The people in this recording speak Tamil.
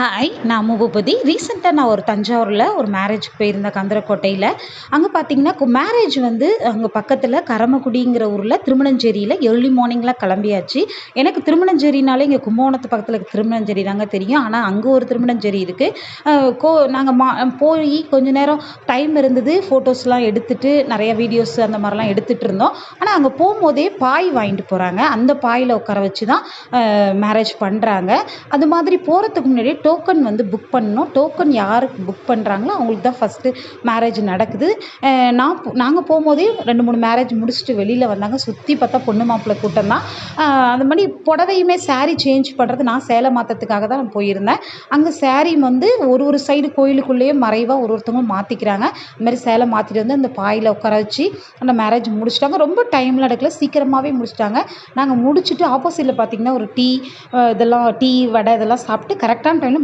ஹாய், நான் முபுபதி. ரீசென்ட்டா நான் ஒரு தஞ்சாவூர்ல ஒரு மேரேஜுக்கு போயிருந்தேன் கந்தரக்கோட்டையில. அங்க பார்த்தீங்கன்னா, மேரேஜ் வந்து அங்க பக்கத்துல கரமக்குடிங்கிற ஊர்ல திருமணஞ்சேரியில ஏர்லி மார்னிங்லாம் கிளம்பியாச்சு. எனக்கு திருமணஞ்சேரினாலே இங்க கும்பகோணத்து பக்கத்துல இருக்க திருமணஞ்சேரி தாங்க தெரியும். ஆனா, அங்க ஒரு திருமணஞ்சேரி இருக்கு. அ கோ நாங்க போயி கொஞ்ச நேரம் டைம் இருந்தது. ஃபோட்டோஸ்லாம் எடுத்துட்டு, நெறைய வீடியோஸ் அந்த மாரிலாம் எடுத்துட்டு இருந்தோம். ஆனா, அங்க போம்போதே பாய் வாங்கிட்டு போறாங்க. அந்த பாய்ல உட்கார வச்சு தான் மேரேஜ் பண்றாங்க. அது மாதிரி போறதுக்கு முன்னாடி டோக்கன் வந்து புக் பண்ணணும். டோக்கன் யாருக்கு புக் பண்ணுறாங்களோ அவங்களுக்கு தான் ஃபஸ்ட்டு மேரேஜ் நடக்குது. நாங்க போகும்போதே 2, 3 மேரேஜ் முடிச்சுட்டு வெளியில் வந்தாங்க. சுற்றி பார்த்தா பொண்ணு மாப்பிள்ளை கூட்டம் தான். அந்த மாதிரி புடவையுமே சாரீ சேஞ்ச் பண்ணுறது நான் சேலை மாற்றத்துக்காக தான் நான் போயிருந்தேன். அங்கே சாரீ வந்து ஒரு சைடு கோயிலுக்குள்ளேயே மறைவாக ஒருத்தவங்க மாற்றிக்கிறாங்க. இந்த மாதிரி சேலை மாற்றிட்டு வந்து அந்த பாயில் உட்கார வச்சு அந்த மேரேஜ் முடிச்சிட்டாங்க. ரொம்ப டைம்லாம் எடுக்கல, சீக்கிரமாகவே முடிச்சிட்டாங்க. நாங்கள் முடிச்சுட்டு ஆப்போசிட்டில் பார்த்தீங்கன்னா ஒரு டீ, இதெல்லாம் டீ, வடை இதெல்லாம் சாப்பிட்டு கரெக்டான டைமில்